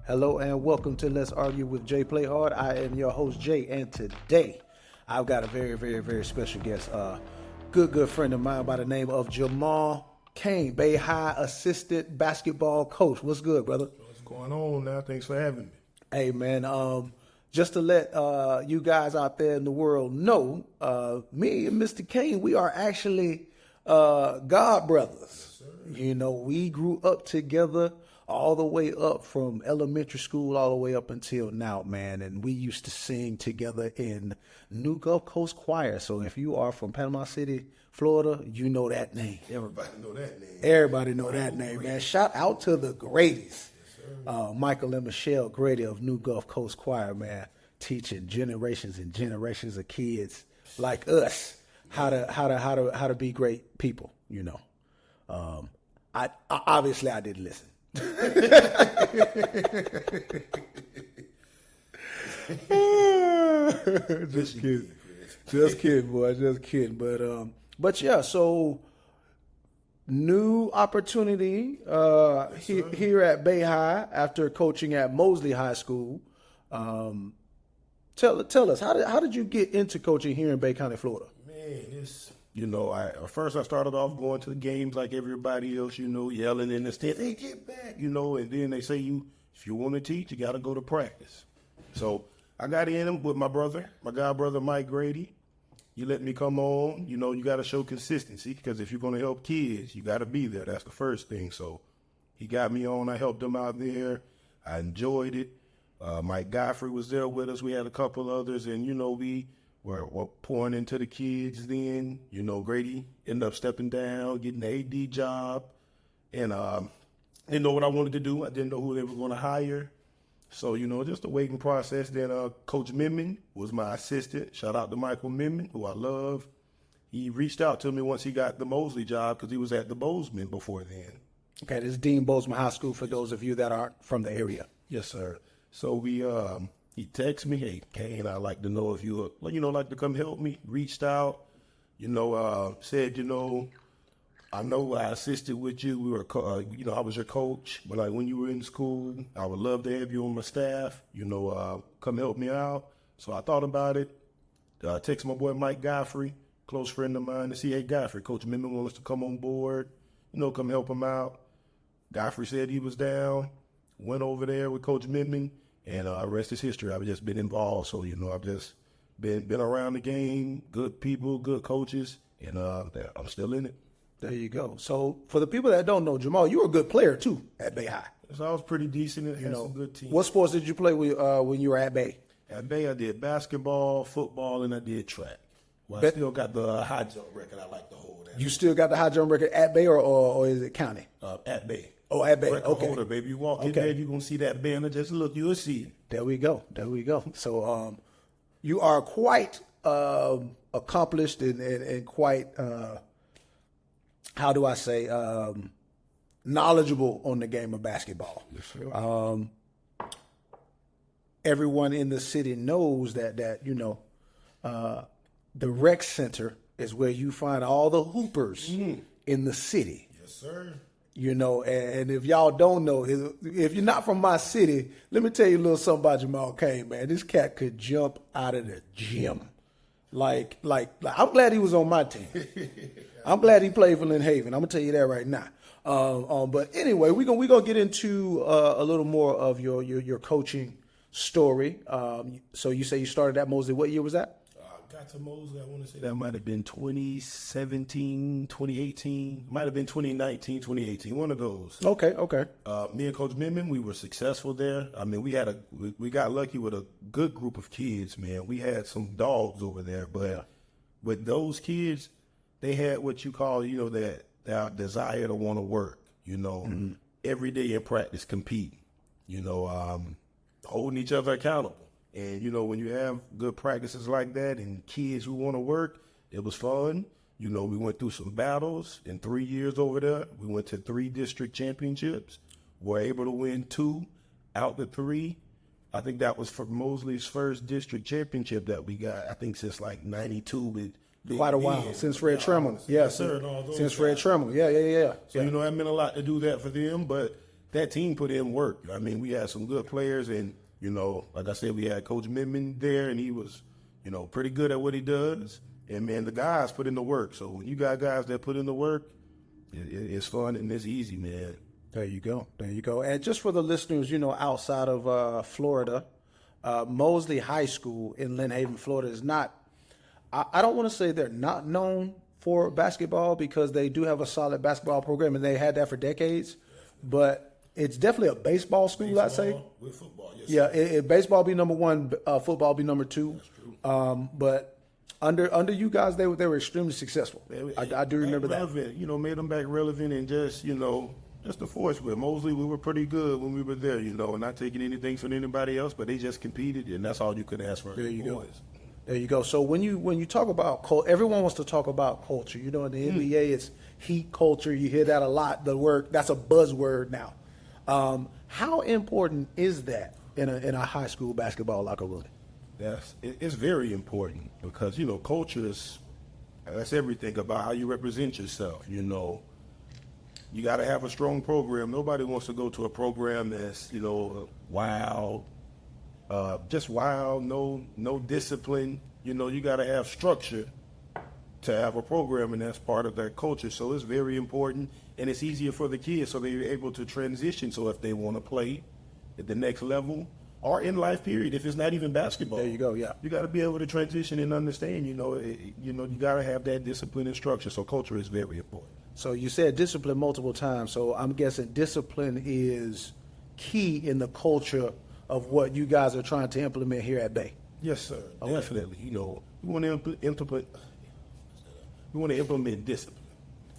Hello and welcome to Let's Argue with Jay Playhard. I am your host Jay, and today I've got a very special guest, good friend of mine by the name of Jamal Cain, Bay High assistant basketball coach. What's good, brother? What's going on now? Thanks for having me. Hey man, just to let you guys out there in the world know, me and Mr. Cain, we are actually god brothers. Yes, you know, we grew up together all the way up from elementary school all the way up until now, man. And we used to sing together in New Gulf Coast Choir. So if you are from Panama City, Florida, you know that name. Everybody know that name. Everybody know that name, man. Shout out to the Grady's. Michael and Michelle Grady of New Gulf Coast Choir, man, teaching generations and generations of kids like us how to be great people. You know, I obviously I didn't listen. Just kidding, boy. Just kidding. But yeah. So new opportunity here at Bay High after coaching at Mosley High School. Tell us how did you get into coaching here in Bay County, Florida? Man, first I started off going to the games like everybody else, you know, yelling in the stands, "Hey, get back!" You know, and then they say if you want to teach, you got to go to practice. So I got in with my god brother Mike Grady. You let me come on. You know, you got to show consistency because if you're going to help kids, you got to be there. That's the first thing. So he got me on. I helped him out there. I enjoyed it. Mike Godfrey was there with us. We had a couple others, and, you know, we were pouring into the kids then. You know, Grady ended up stepping down, getting the AD job, and didn't know what I wanted to do. I didn't know who they were going to hire. So, you know, just a waiting process. Then Coach Memon was my assistant. Shout out to Michael Memon, who I love. He reached out to me once he got the Mosley job because he was at the Bozeman before then. Okay, this is Dean Bozeman High School for those of you that aren't from the area. Yes, sir. So he texted me, "Hey, Cain, I'd like to know if you like to come help me." Reached out, you know, said, you know, I know I assisted with you. We were, I was your coach, but like when you were in school, I would love to have you on my staff. You know, come help me out. So I thought about it. Texted my boy Mike Godfrey, close friend of mine, to see, "Hey, Godfrey, Coach Memon wants us to come on board. You know, come help him out." Godfrey said he was down. Went over there with Coach Memon, and the rest is history. I've just been involved, so you know, I've just been around the game. Good people, good coaches, and I'm still in it. There you go. So for the people that don't know, Jamal, you were a good player too at Bay High. So I was pretty decent and had some good teams. What sports did you play with, when you were at Bay? At Bay, I did basketball, football, and I did track. Well, I still got the high jump record. I like to hold that. You still got the high jump record at Bay, or is it county? At Bay. Oh, at Bay. Record Okay. holder, baby. You walk in there, you're going to see that banner. Just look, you'll see it. There we go. So you are quite accomplished and quite, how do I say, knowledgeable on the game of basketball. Yes, sir. Everyone in the city knows that you know, the rec center is where you find all the hoopers in the city. Yes, sir. You know, and if y'all don't know, if you're not from my city, let me tell you a little something about Jamal Cain, man. This cat could jump out of the gym. Like I'm glad he was on my team. I'm glad he played for Lynn Haven. I'm gonna tell you that right now. But anyway, we gonna get into a little more of your coaching story. So you say you started at Mosley. What year was that? Got to Mosley, I want to say that might have been 2017, 2018. Might have been 2019, 2018. One of those. Okay. Me and Coach Memon, we were successful there. I mean, we got lucky with a good group of kids, man. We had some dogs over there, but with those kids, they had what you call, you know, that desire to want to work, you know, every day in practice, compete, you know, holding each other accountable. And, you know, when you have good practices like that and kids who want to work, it was fun. You know, we went through some battles in 3 years over there. We went to 3 district championships. Were able to win 2 out the 3. I think that was for Mosley's first district championship that we got, I think, since like 92 with quite a while, since Fred Tremmel. Yes, sir. Since Fred Tremmel. Yeah. So, you know, that meant a lot to do that for them, but that team put in work. I mean, we had some good players, and like I said, we had Coach Midman there, and he was, pretty good at what he does. And man, the guys put in the work. So when you got guys that put in the work, it's fun and it's easy, man. There you go. There you go. And just for the listeners, outside of Florida, Mosley High School in Lynn Haven, Florida is not, I don't want to say they're not known for basketball, because they do have a solid basketball program and they had that for decades. But it's definitely a baseball school, I'd say. With football, yes. Yeah, baseball be number one, football be number two. That's true. But under you guys, they were extremely successful. I do remember that. Relevant, made them back relevant, and just the force with Mosley. We were pretty good when we were there, not taking anything from anybody else, but they just competed, and that's all you could ask for. There you go. There you go. So when you talk about culture, everyone wants to talk about culture. In the NBA, it's heat culture. You hear that a lot. That's a buzzword now. How important is that in a high school basketball locker room? It's very important, because culture that's everything about how you represent yourself. You got to have a strong program. Nobody wants to go to a program that's wild, just wild, no discipline. You got to have structure to have a program, and that's part of their culture. So it's very important, and it's easier for the kids, so they're able to transition. So if they want to play at the next level, or in life period, if it's not even basketball. There you go, yeah. You got to be able to transition and understand, you got to have that discipline and structure. So culture is very important. So you said discipline multiple times. So I'm guessing discipline is key in the culture of what you guys are trying to implement here at Bay. Yes, sir. Okay. Definitely. We want to implement discipline.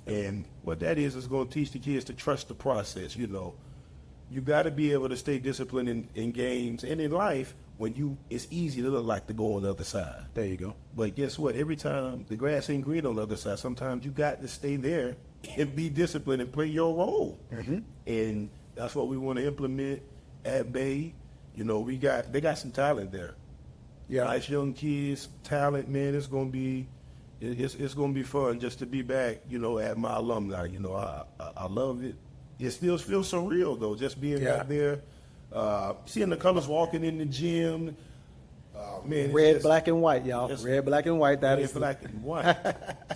And what that is going to teach the kids to trust the process, You got to be able to stay disciplined in games and in life when it's easy to look like to go on the other side. There you go. But guess what? Every time the grass ain't green on the other side, sometimes you got to stay there and be disciplined and play your role. Mm-hmm. And that's what we want to implement at Bay. They got some talent there. Yeah. Nice young kids, talent, man. It's gonna be fun just to be back, at my alumni. I love it. It still feels surreal, though, just being out there, seeing the colors walking in the gym. Man, red, black, and white, y'all. Red, black, and white. That is black and white.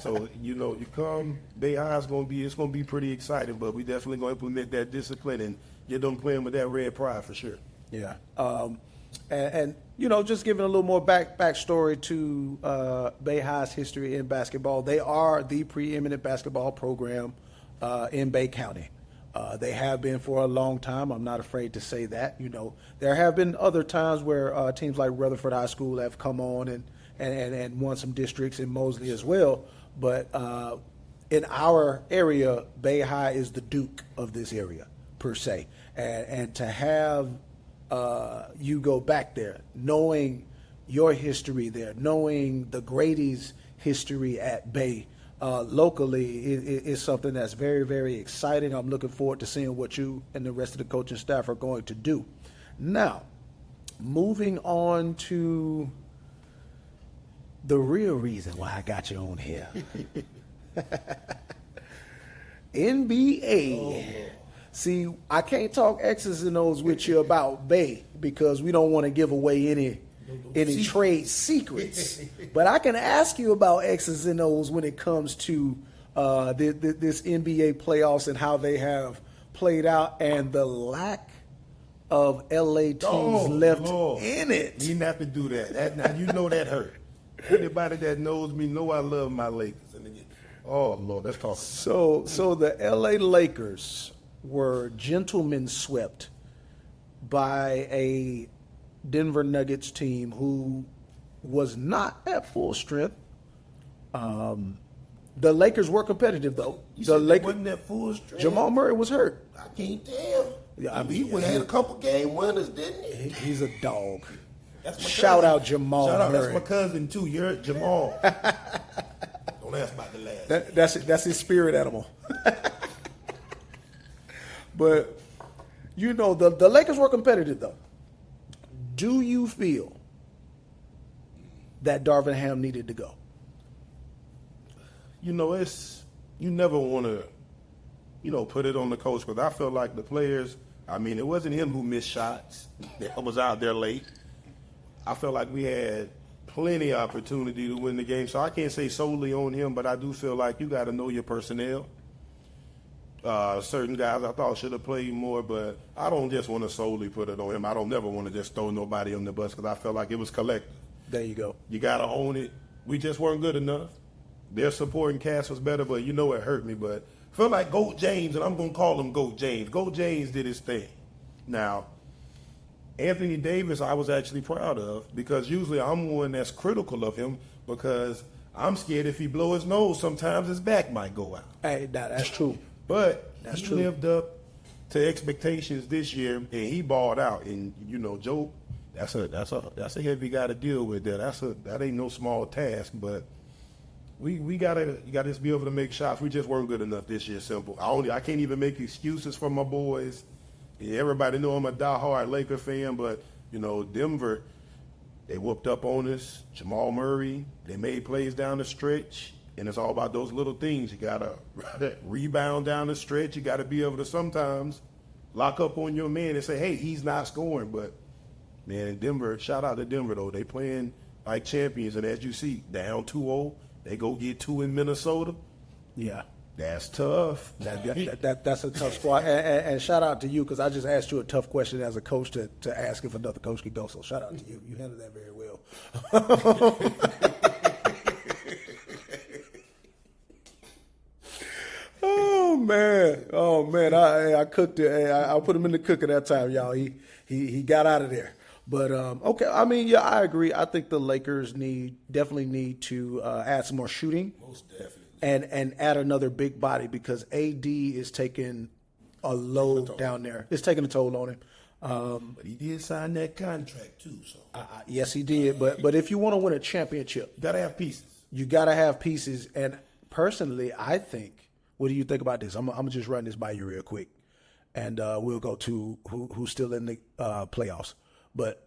So you come, Bay High is gonna be pretty exciting, but we definitely gonna implement that discipline and get them playing with that red pride for sure. Yeah. And just giving a little more backstory to Bay High's history in basketball. They are the preeminent basketball program in Bay County. They have been for a long time. I'm not afraid to say that. There have been other times where teams like Rutherford High School have come on and won some districts in Mosley as well. But in our area, Bay High is the Duke of this area, per se. And to have you go back there, knowing your history there, knowing the Grady's history at Bay, locally is something that's very, very exciting. I'm looking forward to seeing what you and the rest of the coaching staff are going to do. Now, moving on to the real reason why I got you on here. NBA. Oh. See, I can't talk X's and O's with you about Bay because we don't want to give away any trade secrets. But I can ask you about X's and O's when it comes to this NBA playoffs and how they have played out and the lack of LA teams left in it. You didn't have to do that. Now that hurt. Anybody that knows me know I love my Lakers. Oh Lord, let's talk. So the LA Lakers were gentlemen swept by a Denver Nuggets team who was not at full strength. The Lakers were competitive though. The Lakers wasn't at full strength. Jamal Murray was hurt. I can't tell. Yeah, he had a couple game winners, didn't he? He's a dog. That's my Shout out Jamal Murray. That's my cousin too. You're Jamal. Don't ask about the last. That's his spirit animal. But the Lakers were competitive though. Do you feel that Darvin Ham needed to go? You never want to, put it on the coach, because I feel like the players I mean, it wasn't him who missed shots. That was out there late. I felt like we had plenty of opportunity to win the game. So I can't say solely on him, but I do feel like you got to know your personnel. Certain guys I thought should have played more, but I don't just want to solely put it on him. I don't never want to just throw nobody on the bus because I felt like it was collective. There you go. You got to own it. We just weren't good enough. Their supporting cast was better, but it hurt me. But I feel like Goat James, and I'm going to call him Goat James. Goat James did his thing. Now, Anthony Davis, I was actually proud of because usually I'm one that's critical of him because I'm scared if he blow his nose, sometimes his back might go out. Hey, that's true. But That's he true. lived up to expectations this year, and he balled out. And Joe, that's a heavy guy to deal with. That ain't no small task. But you gotta just be able to make shots. We just weren't good enough this year. Simple. I can't even make excuses for my boys. Everybody know I'm a diehard Laker fan, but Denver, they whooped up on us. Jamal Murray, they made plays down the stretch, and it's all about those little things. You gotta rebound down the stretch. You gotta be able to sometimes lock up on your man and say, "Hey, he's not scoring." But man, Denver, shout out to Denver though. They playing like champions, and as you see, down 2-0, they go get 2 in Minnesota. Yeah. That's tough. That's a tough squad. And shout out to you because I just asked you a tough question as a coach to ask if another coach could go. So shout out to you. You handled that very well. Oh man! I cooked it. I put him in the cooker that time, y'all. He got out of there. But okay, I mean, yeah, I agree. I think the Lakers definitely need to add some more shooting. Most definitely. And add another big body because AD is taking a load down there. It's taking a toll on him. But he did sign that contract too. So yes, he did. But if you want to win a championship, you gotta have pieces. You gotta have pieces. And personally, I think. What do you think about this? I'm gonna just run this by you real quick, and we'll go to who's still in the playoffs. But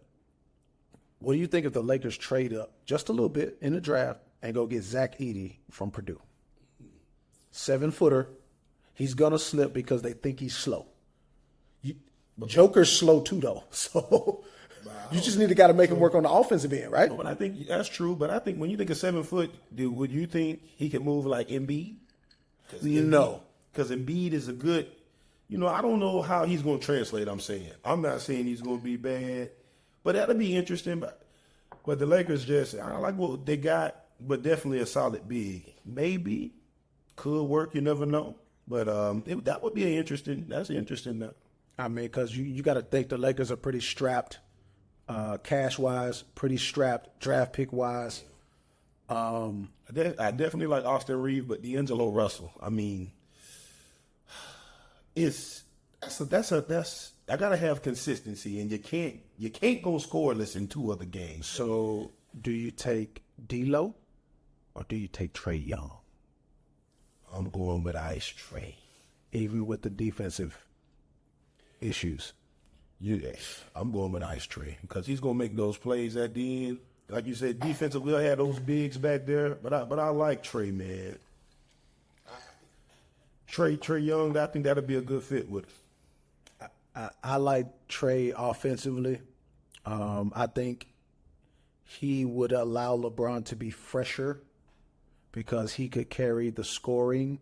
what do you think if the Lakers trade up just a little bit in the draft and go get Zach Edey from Purdue? 7-footer. He's going to slip because they think he's slow. Joker's slow too, though. So you just need to got to make him work on the offensive end, right? But I think that's true. But I think when you think of 7 foot, dude, would you think he could move like Embiid? No. Because Embiid is a good, I don't know how he's going to translate, I'm saying. I'm not saying he's going to be bad. But that'll be interesting. But the Lakers I like what they got, but definitely a solid big. Maybe. Could work, you never know. But that would be that's interesting. I mean, because you got to think the Lakers are pretty strapped, cash-wise, pretty strapped, draft pick-wise. I definitely like Austin Reeves, but D'Angelo Russell, I mean, I gotta have consistency, and you can't go scoreless in 2 other games. So, do you take D'Lo or do you take Trae Young? I'm going with Ice Trae. Even with the defensive issues. Yes, I'm going with Ice Trae because he's going to make those plays at the end. Like you said, defensively, I had those bigs back there, but I like Trae, man. Trae Young, I think that'll be a good fit with us. I like Trae offensively. I think he would allow LeBron to be fresher because he could carry the scoring.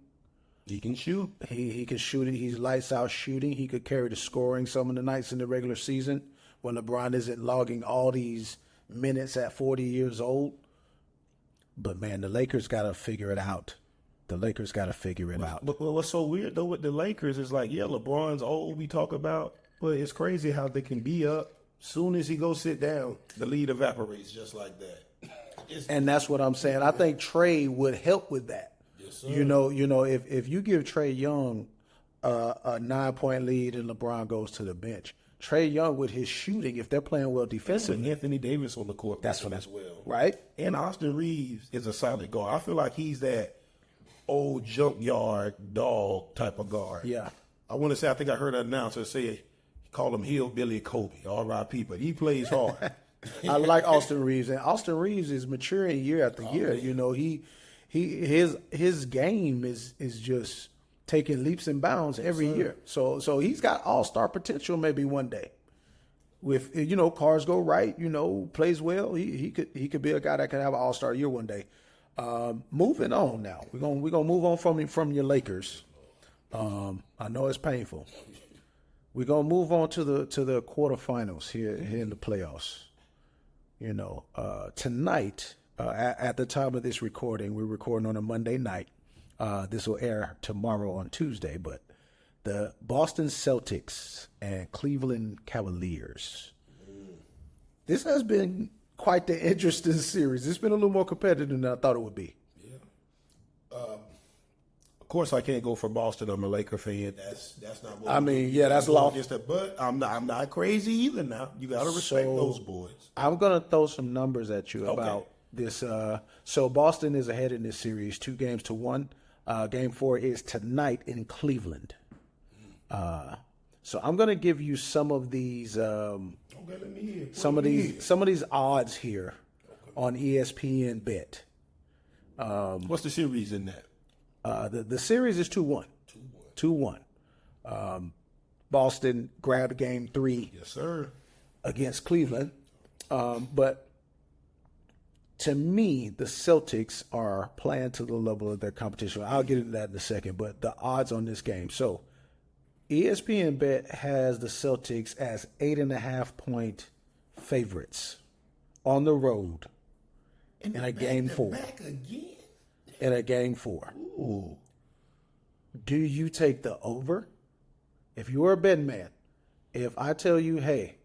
He can shoot. He can shoot it. He's lights out shooting. He could carry the scoring some of the nights in the regular season when LeBron isn't logging all these minutes at 40 years old. But, man, the Lakers got to figure it out. But what's so weird, though, with the Lakers is like, yeah, LeBron's old, we talk about, but it's crazy how they can be up. Soon as he goes sit down, the lead evaporates just like that. And that's what I'm saying. I think Trae would help with that. Yes, sir. If you give Trae Young a 9-point lead and LeBron goes to the bench, Trae Young with his shooting, if they're playing well defensively, Anthony Davis on the court, that's what as well, right? And Austin Reeves is a solid guard. I feel like he's that old junkyard dog type of guard. Yeah. I want to say, I think I heard an announcer say, call him Hillbilly Kobe, R.I.P., but he plays hard. I like Austin Reeves, and Austin Reeves is maturing year after year. Man. His game is just taking leaps and bounds every year. So he's got all-star potential maybe one day. If cards go right, plays well, he could be a guy that could have an all-star year one day. Moving on now, we're gonna move on from your Lakers. I know it's painful. We're gonna move on to the quarterfinals here in the playoffs. Tonight, at the time of this recording, we're recording on a Monday night. This will air tomorrow on Tuesday, but the Boston Celtics and Cleveland Cavaliers. This has been quite the interesting series. It's been a little more competitive than I thought it would be. Yeah. Of course, I can't go for Boston. I'm a Laker fan. That's not what that's law. But I'm not crazy either. Now you got to respect those boys. I'm gonna throw some numbers at you about this. So Boston is ahead in this series, 2-1. Game 4 is tonight in Cleveland. So I'm gonna give you some of these some of these odds here on ESPN Bet. What's the series in that? The series is 2-1. 2-1. Boston grabbed game 3. Yes, sir. Against Cleveland. But to me, the Celtics are playing to the level of their competition. I'll get into that in a second, but the odds on this game. So ESPN Bet has the Celtics as 8.5-point favorites on the road in a game 4. Back again. In a game 4. Ooh. Do you take the over? If you're a betting man, if I tell you, hey,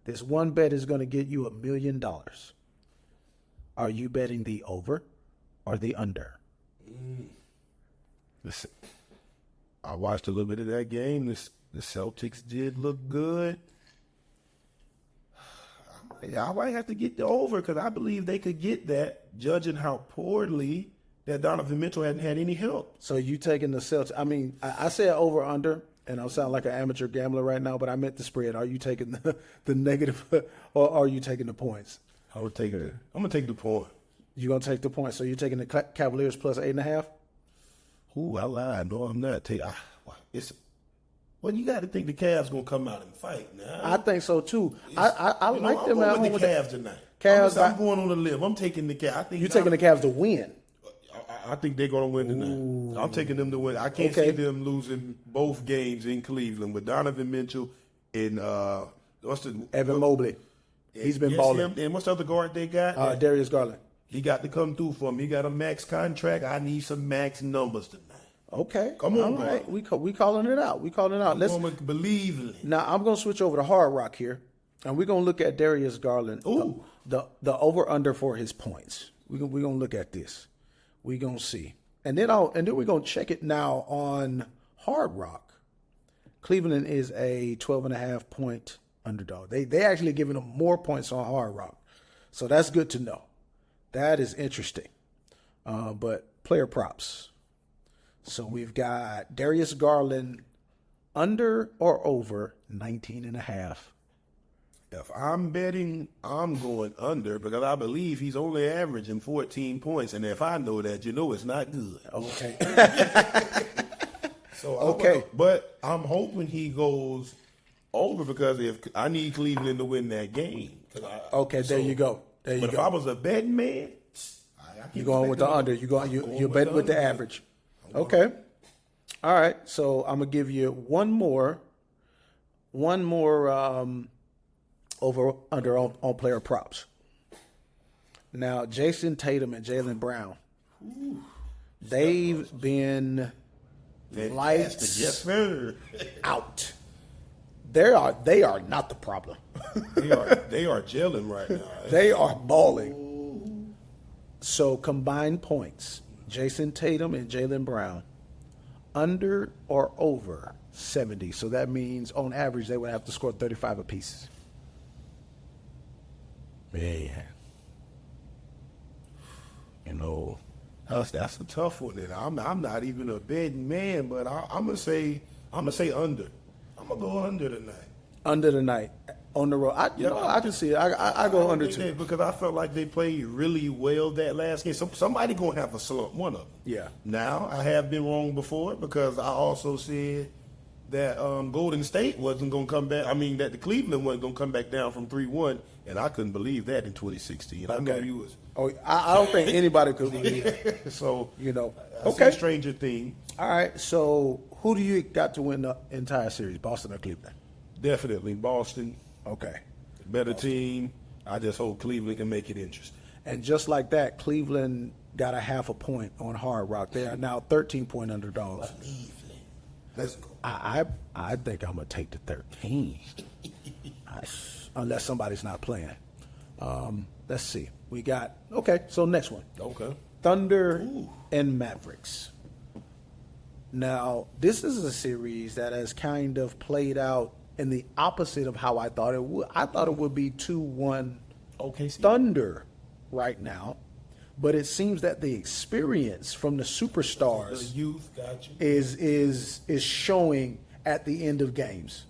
this one bet is going to get you $1 million, are you betting the over or the under? Listen, I watched a little bit of that game. The Celtics did look good. I might have to get the over because I believe they could get that, judging how poorly that Donovan Mitchell hadn't had any help. So you taking the Celtics? I mean, I said over under, and I'll sound like an amateur gambler right now, but I meant the spread. Are you taking the negative, or are you taking the points? I'm gonna take the point. You're gonna take the points. So you're taking the Cavaliers plus 8.5? Ooh, I lied. No, I'm not. You got to think the Cavs gonna come out and fight now. I think so too. I like them at home with the Cavs tonight. Cavs. I'm going on a limb. I'm taking the Cavs. I think you're taking the Cavs to win. I think they're gonna win tonight. Ooh. I'm taking them to win. I can't see them losing both games in Cleveland with Donovan Mitchell and Evan Mobley. He's been balling. And what's the other guard they got? Darius Garland. He got to come through for me. He got a max contract. I need some max numbers tonight. Okay. Come on, all right. We calling it out. Let's believe it. Now I'm gonna switch over to Hard Rock here, and we're gonna look at Darius Garland. Ooh. The over under for his points. We're gonna look at this. We're gonna see, and then we're gonna check it now on Hard Rock. Cleveland is a 12.5-point underdog. They actually giving them more points on Hard Rock, so that's good to know. That is interesting. But player props. So we've got Darius Garland under or over 19.5. If I'm betting, I'm going under because I believe he's only averaging 14 points. And if I know that, it's not good. Okay. But I'm hoping he goes over because if I need Cleveland to win that game. There you go. If I was a betting man, you're going with the under. You're betting with the average. Okay. All right. So I'm gonna give you one more over under on player props. Now Jason Tatum and Jaylen Brown, they've been lights out. They are not the problem. they are gelling right now. They are balling. So combined points, Jason Tatum and Jaylen Brown, under or over 70. So that means on average they would have to score 35 apiece. Man, that's a tough one. And I'm not even a betting man, but I'm gonna say under. I'm gonna go under tonight. Under tonight. On the road, I can see it. I go under 2 because I felt like they played really well that last game. Somebody gonna have a slump, one of them. Yeah. Now I have been wrong before because I also said that Golden State wasn't gonna come back. I mean that the Cleveland wasn't gonna come back down from 3-1, and I couldn't believe that in 2016. I know you was. Oh, I don't think anybody could believe it. So I see Stranger Things. All right. So who do you got to win the entire series, Boston or Cleveland? Definitely Boston. Okay. Better team. I just hope Cleveland can make it interesting. And just like that, Cleveland got a half a point on Hard Rock. They are now 13-point underdogs. Cleveland. Let's go. I think I'm gonna take the 13, unless somebody's not playing. Let's see. We got So next one. Okay. Thunder and Mavericks. Now this is a series that has kind of played out in the opposite of how I thought it would. I thought it would be 2-1 Thunder right now, but it seems that the experience from the superstars, the youth, got you. is showing at the end of games.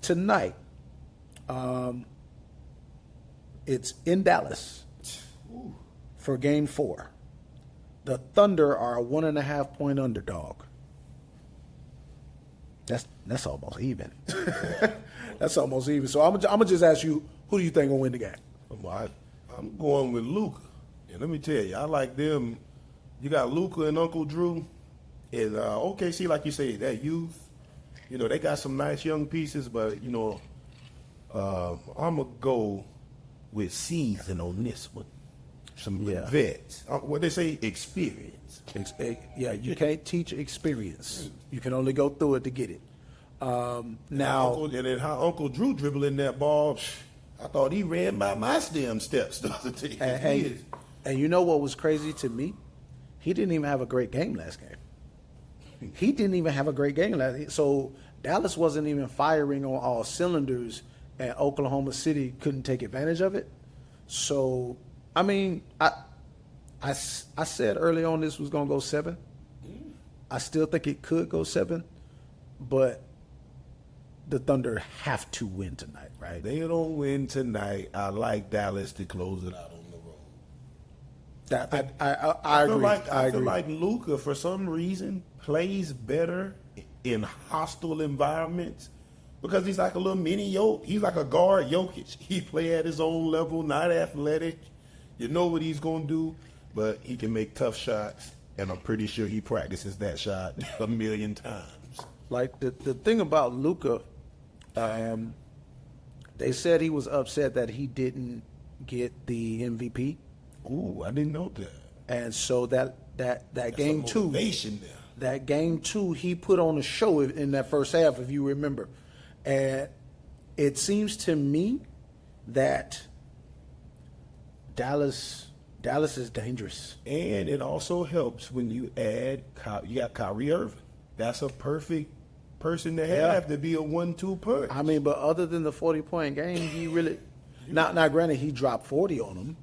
Tonight, it's in Dallas for Game 4. The Thunder are a 1.5-point underdog. That's almost even. That's almost even. So I'm gonna just ask you, who do you think will win the game? Well, I'm going with Luka. And let me tell you, I like them. You got Luka and Uncle Drew. And OKC, like you say, that youth, they got some nice young pieces, but, I'm going to go with season on this one. Some vets. What they say, experience. You can't teach experience. You can only go through it to get it. Now, and then how Uncle Drew dribbling that ball, I thought he ran by my damn steps the other day. And you know what was crazy to me? He didn't even have a great game last game. He didn't even have a great game last. So Dallas wasn't even firing on all cylinders, and Oklahoma City couldn't take advantage of it. So, I mean, I said early on this was going to go 7. I still think it could go 7, but the Thunder have to win tonight, right? They don't win tonight. I like Dallas to close it out on the road. I agree. I feel like Luka, for some reason, plays better in hostile environments because he's like a little mini Jokic. He's like a guard Jokic. He play at his own level, not athletic. You know what he's going to do, but he can make tough shots, and I'm pretty sure he practices that shot a million times. Like the thing about Luka, they said he was upset that he didn't get the MVP. Ooh, I didn't know that. And so that game two, there. that game 2, he put on a show in that first half, if you remember. And it seems to me that Dallas is dangerous. And it also helps when you add, you got Kyrie Irving. That's a perfect person to have to be a 1-2 punch. I mean, but other than the 40-point game, he really, now granted, he dropped 40 on him.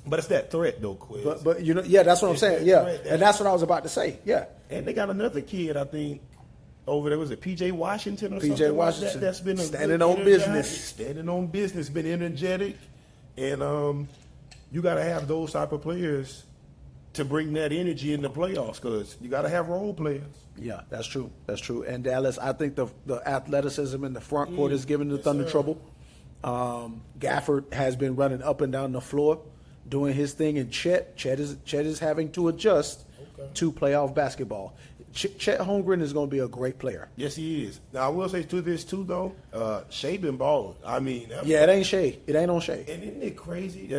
But it's that threat, though, Quiz. But that's what I'm saying. Yeah, and that's what I was about to say. Yeah. And they got another kid, I think, over there. Was it P.J. Washington or something? P.J. Washington. That's been standing on business. Standing on business, been energetic. And you got to have those type of players to bring that energy in the playoffs because you got to have role players. Yeah, that's true. That's true. And Dallas, I think the athleticism in the front court is giving the Thunder trouble. Gafford has been running up and down the floor, doing his thing, and Chet is having to adjust to playoff basketball. Chet Holmgren is going to be a great player. Yes, he is. Now, I will say to this, too, though, Shea been balling. I mean. It ain't Shea. It ain't on Shea. And isn't it crazy?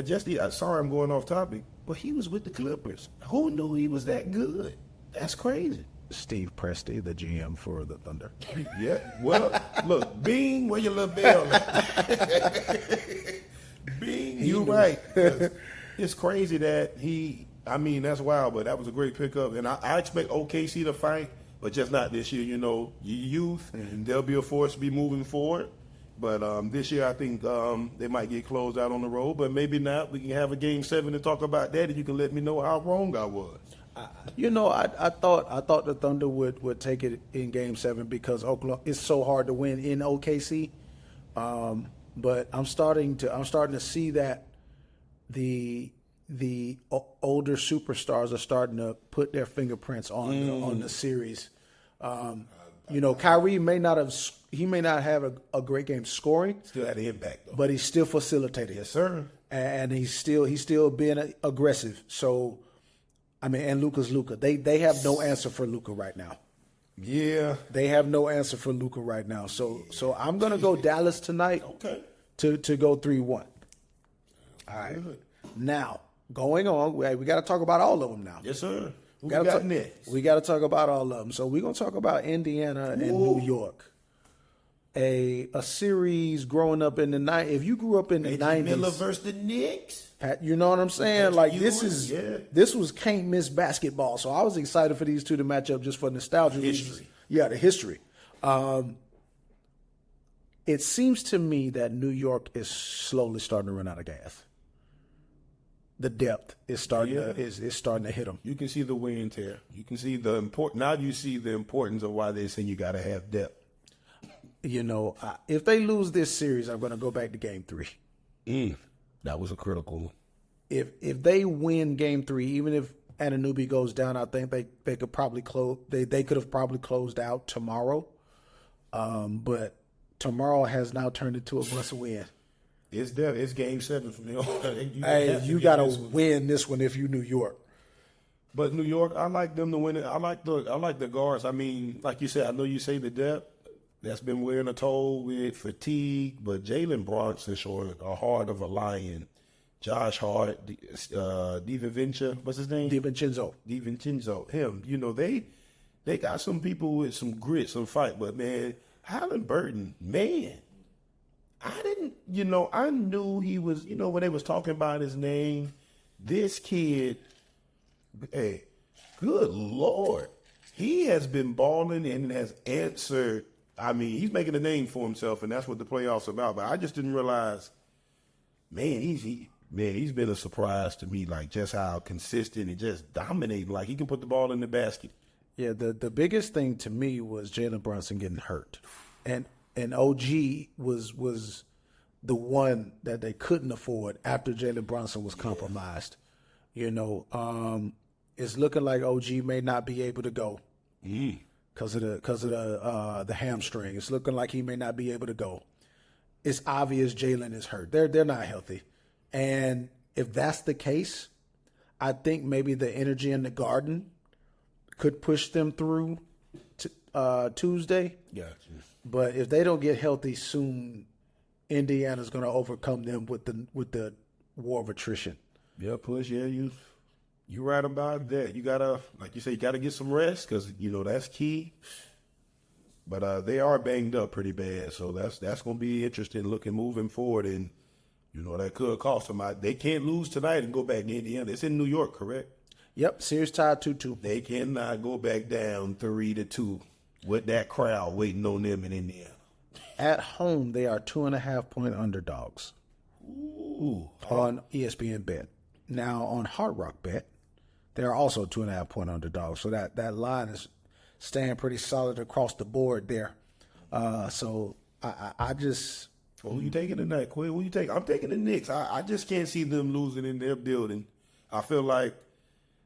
Sorry I'm going off topic, but he was with the Clippers. Who knew he was that good? That's crazy. Steve Presti, the GM for the Thunder. Yeah. Well, look, Bing, where your little bell at? Bing, you right. It's crazy that that's wild, but that was a great pickup. And I expect OKC to fight, but just not this year. Your youth, and they'll be a force to be moving forward. But this year, I think they might get closed out on the road, but maybe not. We can have a Game 7 to talk about that, and you can let me know how wrong I was. I thought the Thunder would take it in Game 7 because Oklahoma, it's so hard to win in OKC. But I'm starting to see that the older superstars are starting to put their fingerprints on the series. Kyrie may not have a great game scoring, Still had an impact though. but he's still facilitating. Yes, sir. And he's still being aggressive. So, I mean, and Luka's Luka. They have no answer for Luka right now. Yeah. They have no answer for Luka right now. So I'm gonna go Dallas tonight. Okay. To go 3-1. All right. Good. Now going on, we got to talk about all of them now. Yes, sir. Who Gotta got talk- next? We got to talk about all of them. So we're gonna talk about Indiana and New York. A series growing up in the night. If you grew up in the AJ Miller '90s, versus the Knicks. Pat, you know what I'm saying? That's Like huge, this was can't miss basketball. So I was excited for these two to match up just for nostalgia reasons. History. Yeah, the history. It seems to me that New York is slowly starting to run out of gas. The depth is starting is starting to hit them. You can see the wear and tear. You can see the now you see the importance of why they say you got to have depth. If they lose this series, I'm going to go back to Game 3. That was a critical one. If they win Game 3, even if Anunoby goes down, I think they could probably close. They could have probably closed out tomorrow, but tomorrow has now turned into a must win. It's depth. It's Game 7 from here on. You got to win this one if you New York. But New York, I like them to win it. I like the guards. I mean, like you said, I know you say the depth. That's been wearing a toll with fatigue, but Jalen Brunson showed a heart of a lion. Josh Hart, DiVincenzo, what's his name? DiVincenzo. Him. They got some people with some grit, some fight, but man, Halliburton, man, I knew he was, when they was talking about his name, this kid, hey, good Lord, he has been balling and has answered. I mean, he's making a name for himself, and that's what the playoffs are about. But I just didn't realize, man, he's been a surprise to me, like just how consistent and just dominating. Like he can put the ball in the basket. Yeah, the biggest thing to me was Jalen Brunson getting hurt, and OG was the one that they couldn't afford after Jalen Brunson was compromised. It's looking like OG may not be able to go. Because of the hamstring. It's looking like he may not be able to go. It's obvious Jalen is hurt. They're not healthy. And if that's the case, I think maybe the energy in the Garden could push them through to Tuesday. Gotcha. But if they don't get healthy soon, Indiana's going to overcome them with the war of attrition. Yeah, push. Yeah, you right about that. You gotta, like you say, you gotta get some rest because that's key. But they are banged up pretty bad, so that's gonna be interesting looking moving forward, and that could cost them. They can't lose tonight and go back to Indiana. It's in New York, correct? Yep, series tied 2-2. They cannot go back down 3-2 with that crowd waiting on them in Indiana. At home, they are 2.5-point underdogs. Ooh. On ESPN Bet. Now on Hard Rock Bet, they are also 2.5-point underdogs. So that line is staying pretty solid across the board there. So I just. Well, who you taking tonight, Quinn? Who you taking? I'm taking the Knicks. I just can't see them losing in their building. I feel like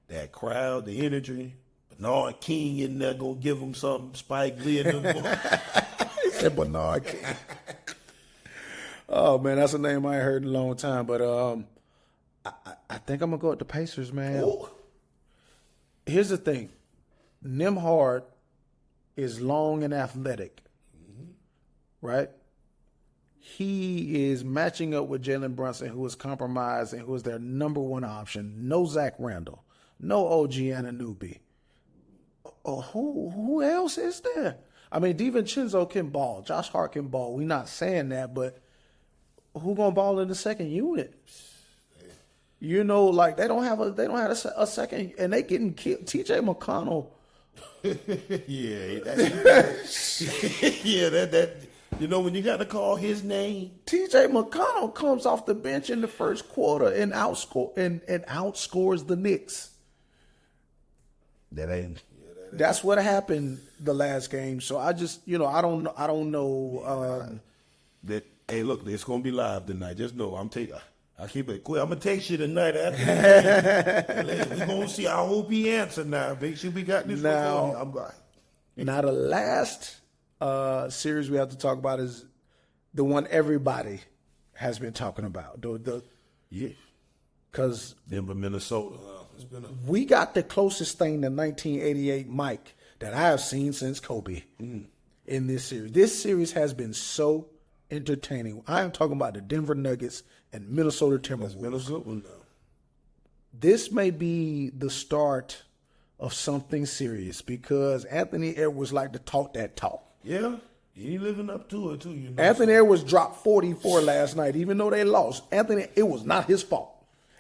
that crowd, the energy, Bernard King in there gonna give them something. Spike Lee in them. He said Bernard King. Oh man, that's a name I ain't heard in a long time. But I think I'm gonna go with the Pacers, man. Ooh. Here's the thing: Nembhard is long and athletic, right? He is matching up with Jalen Brunson, who is compromised and who is their number one option. No Zach Randall, no OG Anunoby. Oh, who else is there? I mean, DiVincenzo can ball. Josh Hart can ball. We're not saying that, but who gonna ball in the second unit? Like they don't have a second, and they getting killed. TJ McConnell. that when you got to call his name. TJ McConnell comes off the bench in the first quarter and outscores the Knicks. That ain't. That's what happened the last game. So I just, I don't know. Hey, look, it's gonna be live tonight. Just know I keep it quick. I'm gonna text you tonight after. We're gonna see. I hope he answer now. Make sure we got this Now- recording. I'm right. Now, the last series we have to talk about is the one everybody has been talking about. Yeah. Because Denver, Minnesota. It's been we got the closest thing to 1988 Mike that I have seen since Kobe in this series. This series has been so entertaining. I am talking about the Denver Nuggets and Minnesota Timberwolves. been a good one now. This may be the start of something serious because Anthony Edwards like to talk that talk. Yeah. He living up to it too, you know. Anthony Edwards dropped 44 last night, even though they lost. Anthony, it was not his fault.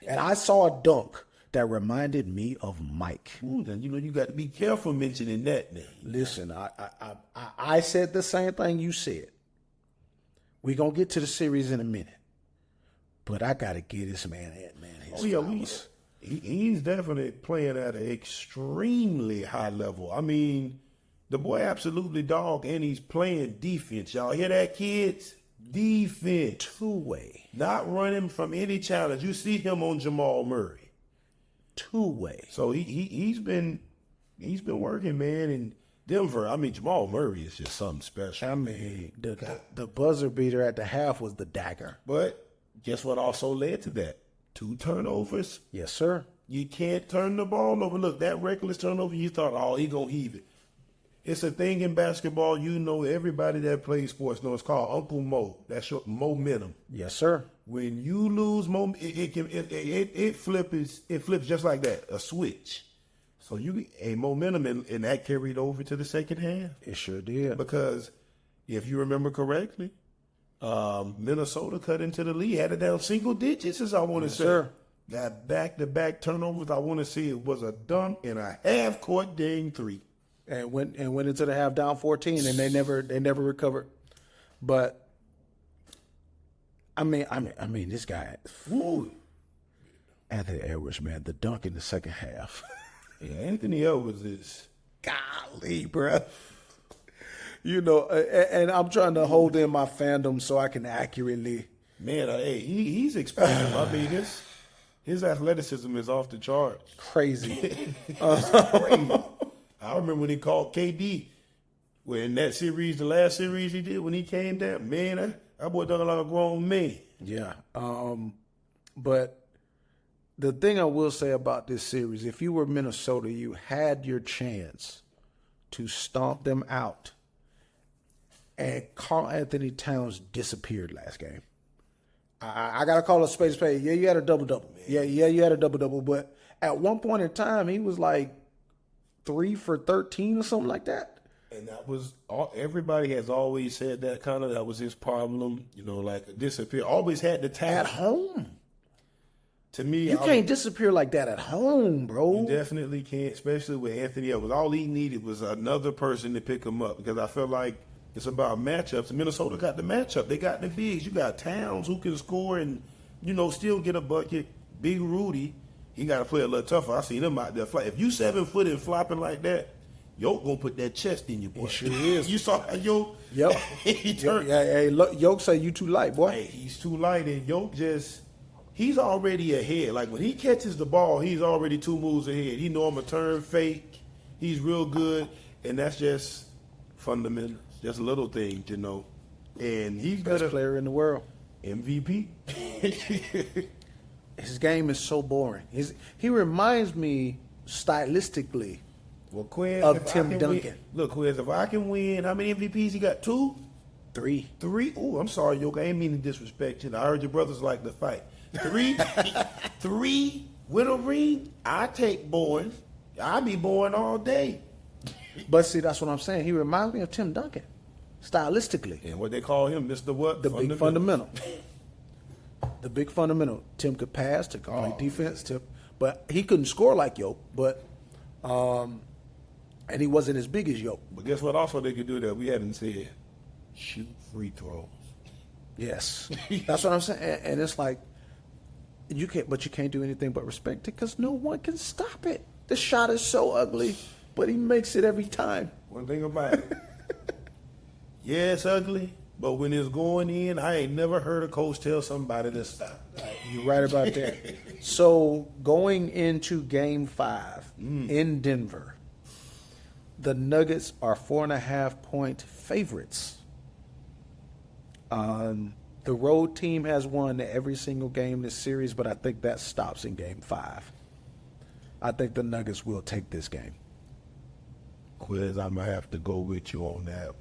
And I saw a dunk that reminded me of Mike. Ooh, then you got to be careful mentioning that name. Listen, I said the same thing you said. We're going to get to the series in a minute. But I got to give this man his flowers. He's definitely playing at an extremely high level. I mean, the boy absolutely dog, and he's playing defense. Y'all hear that, kids? Defense. Two-way. Not running from any challenge. You see him on Jamal Murray. Two-way. So he's been working, man, in Denver. I mean, Jamal Murray is just something special. I mean, the buzzer beater at the half was the dagger. But guess what also led to that? 2 turnovers. Yes, sir. You can't turn the ball over. Look, that reckless turnover, you thought, oh, he gonna heave it. It's a thing in basketball. You know, everybody that plays sports knows. It's called Uncle Mo. That's your momentum. Yes, sir. When you lose momentum, it flips just like that, a switch. So a momentum, and that carried over to the second half. It sure did. Because if you remember correctly, Minnesota cut into the lead, had it down single digits, as I want to say. Sir. Got back-to-back turnovers. I want to see it was a dunk and a half-court dang 3. And went into the half down 14, and they never recovered. But I mean, this guy, Ooh. Anthony Edwards, man, the dunk in the second half. Yeah, Anthony Edwards is. Golly, bro. You know, and I'm trying to hold in my fandom so I can accurately. Man, hey, he's expensive. I mean, his athleticism is off the charts. Crazy. Crazy. I remember when he called KD, when that series, the last series he did, when he came down, man, that boy done like a grown man. Yeah. But the thing I will say about this series, if you were Minnesota, you had your chance to stomp them out. And Karl Anthony Towns disappeared last game. I got to call a spade a spade. Yeah, you had a double-double. Yeah, you had a double-double. But at one point in time, he was like 3 for 13 or something like that. And that was everybody has always said that was his problem, like disappear. Always had the talent. At home. To me, You can't disappear like that at home, bro. You definitely can't, especially with Anthony Edwards. All he needed was another person to pick him up, because I feel like it's about matchups. Minnesota got the matchup. They got the bigs. You got Towns who can score and, still get a bucket. Big Rudy, he got to play a little tougher. I seen him out there fly. If you 7 foot and flopping like that, Yoke gonna put that chest in you, boy. He sure is. You saw Yoke? Yep. He turned. Hey, look, Yoke say you too light, boy. Hey, he's too light, and Yoke he's already ahead. Like, when he catches the ball, he's already 2 moves ahead. He know I'm a turn fake. He's real good, and that's just fundamental. Just little things, And he's Best player in the world. MVP. His game is so boring. He reminds me stylistically Well, Quinn, of Tim Duncan. Look, Quiz, if I can win, how many MVPs he got? 2? 3. 3? Oh, I'm sorry, Yoke. I ain't mean to disrespect you. I heard your brothers like to fight. 3? 3 with a ring? I take boring. I be boring all day. But see, that's what I'm saying. He reminds me of Tim Duncan, stylistically. And what they call him, Mr. What? The big fundamental. The big fundamental. Tim could pass, to play defense, but he couldn't score like Yoke. But and he wasn't as big as Yoke. But guess what? Also, they could do that we haven't said. Shoot free throws. Yes, that's what I'm saying. And it's like you can't do anything but respect it because no one can stop it. The shot is so ugly, but he makes it every time. One thing about it. Yeah, it's ugly, But when it's going in, I ain't never heard a coach tell somebody to stop. You're right about that. So going into Game 5 in Denver, the Nuggets are 4.5-point favorites. The road team has won every single game this series, but I think that stops in Game 5. I think the Nuggets will take this game. Quiz, I'm going to have to go with you on that.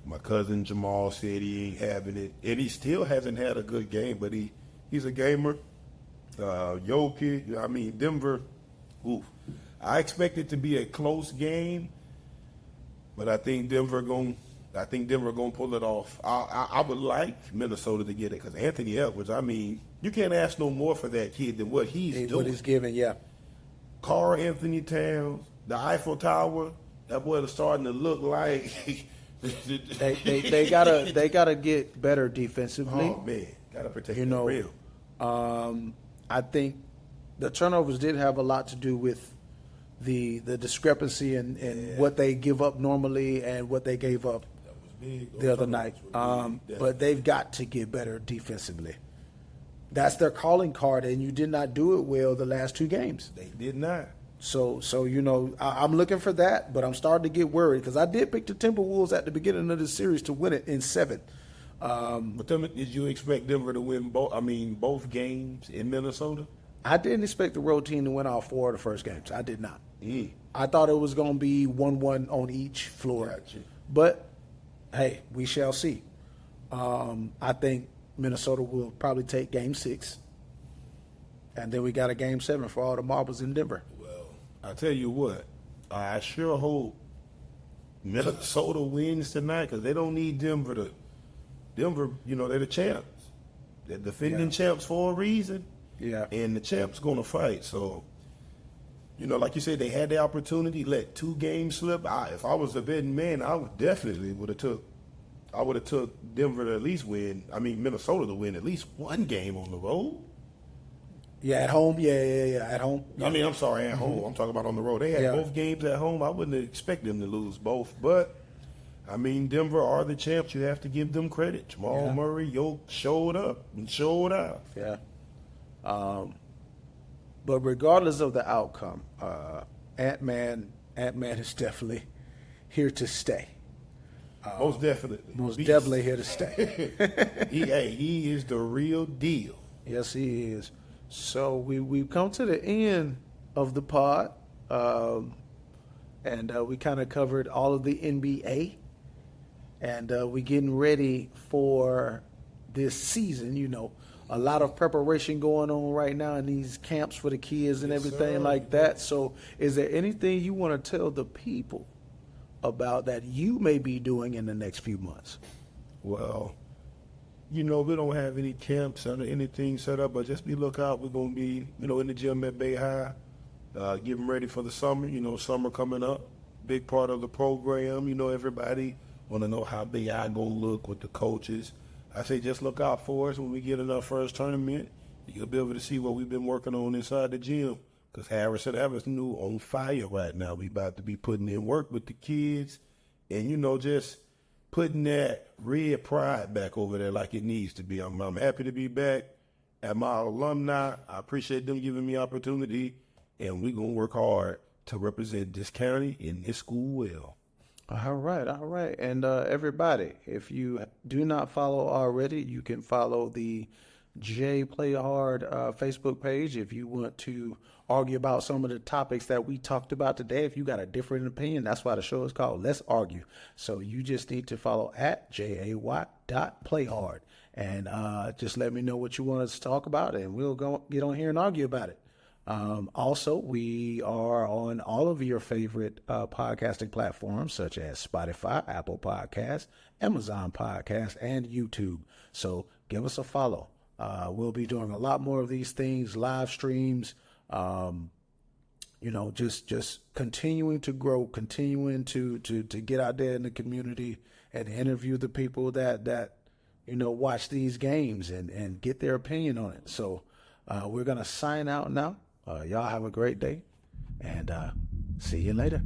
My cousin Jamal said he ain't having it, and he still hasn't had a good game, but he's a gamer. Jokic, Denver, oof. I expect it to be a close game, but I think Denver gonna pull it off. I would like Minnesota to get it because Anthony Edwards. You can't ask no more for that kid than what he's doing. What he's giving, yeah. Carl Anthony Towns, the Eiffel Tower. That boy is starting to look like. they gotta get better defensively. Oh man, gotta protect the rim. I think the turnovers did have a lot to do with the discrepancy in what they give up normally and what they gave up the other night. But they've got to get better defensively. That's their calling card, and you did not do it well the last 2 games. They did not. So I'm looking for that, but I'm starting to get worried because I did pick the Timberwolves at the beginning of the series to win it in 7. But tell me, did you expect Denver to win both games in Minnesota? I didn't expect the road team to win all 4 of the first games. I did not. I thought it was going to be 1-1 on each floor. Gotcha. But, hey, we shall see. I think Minnesota will probably take Game 6. And then we got a Game 7 for all the marbles in Denver. Well, I tell you what, I sure hope Minnesota wins tonight because they don't need Denver to. Denver, they're the champs. They're defending champs for a reason. Yeah. And the champ's going to fight. So, like you said, they had the opportunity, let 2 games slip. If I was a betting man, I would have took Denver to at least win. Minnesota to win at least 1 game on the road. Yeah, at home. Yeah, at home. I'm sorry, at home. I'm talking about on the road. They had both games at home. I wouldn't expect them to lose both. But, Denver are the champs. You have to give them credit. Jamal Murray, showed up and showed out. Yeah. But regardless of the outcome, Ant-Man is definitely here to stay. Most definitely. Most definitely here to stay. He is the real deal. Yes, he is. So we've come to the end of the pod, and we kind of covered all of the NBA, and we're getting ready for this season. A lot of preparation going on right now in these camps for the kids and everything like that. So is there anything you want to tell the people about that you may be doing in the next few months? Well, we don't have any camps or anything set up, but just be lookout. We're going to be, in the gym at Bay High, getting ready for the summer. Summer coming up, big part of the program. Everybody want to know how Bay High going to look with the coaches. I say just look out for us when we get in our first tournament. You'll be able to see what we've been working on inside the gym. Because Harrison Avenue on fire right now. We about to be putting in work with the kids and, just putting that red pride back over there like it needs to be. I'm happy to be back at my alumni. I appreciate them giving me opportunity, and we're going to work hard to represent this county and this school well. All right. And everybody, if you do not follow already, you can follow the Playhard Facebook page if you want to argue about some of the topics that we talked about today. If you got a different opinion, that's why the show is called Let's Argue. So you just need to follow at JAY.playhard and just let me know what you want us to talk about, and we'll get on here and argue about it. Also, we are on all of your favorite podcasting platforms such as Spotify, Apple Podcasts, Amazon Podcasts, and YouTube. So give us a follow. We'll be doing a lot more of these things, live streams, just continuing to grow, continuing to get out there in the community and interview the people that watch these games and get their opinion on it. So we're going to sign out now. Y'all have a great day, and see you later.